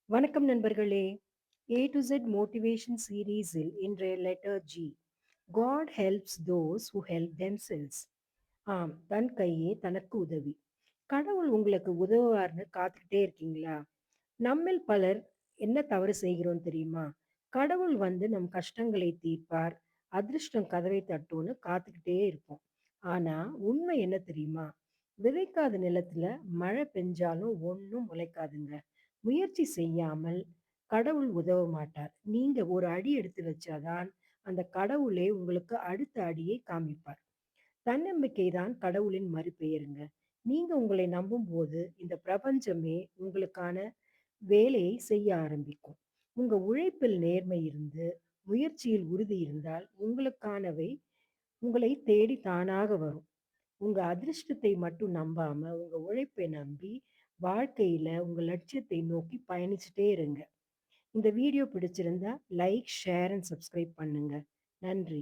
வணக்கம் நண்பர்களே. A to Z motivation சீரீஸில் இன்றைய letter G. God helps those who help themselves. ஆம், தன் கையே தனக்கு உதவி. கடவுள் உங்களுக்கு உதவுவார்னு காத்துக்கிட்டே இருக்கீங்களா? நம்மில் பலர் என்ன தவறு செய்கிறோம் தெரியுமா? கடவுள் வந்து நம் கஷ்டங்களை தீர்ப்பார், அதிர்ஷ்டம் கதவை தட்டும்னு காத்துக்கிட்டே இருப்போம். ஆனா உண்மை என்ன தெரியுமா? விதைக்காத நிலத்துல மழை பெஞ்சாலும் ஒண்ணும் முளைக்காதுங்க. முயற்சி செய்யாமல் கடவுள் உதவ மாட்டார். நீங்க ஒரு அடி எடுத்து வச்சாதான் அந்த கடவுளே உங்களுக்கு அடுத்த அடியை காமிப்பார். தன்னம்பிக்கை தான் கடவுளின் மறுபெயருங்க. நீங்க உங்களை நம்பும்போது இந்த பிரபஞ்சமே உங்களுக்கான வேலையை செய்ய ஆரம்பிக்கும். உங்க உழைப்பில் நேர்மை இருந்து, முயற்சியில் உறுதி இருந்தால் உங்களுக்கானவை உங்களை தேடி தானாக வரும். உங்க அதிர்ஷ்டத்தை மட்டும் நம்பாம, உங்க உழைப்பை நம்பி, வாழ்க்கையில உங்க லட்சியத்தை நோக்கி பயணிச்சுட்டே இருங்க. இந்த வீடியோ பிடிச்சிருந்தா லைக், ஷேர் அண்ட் சப்ஸ்கிரைப் பண்ணுங்க. நன்றி.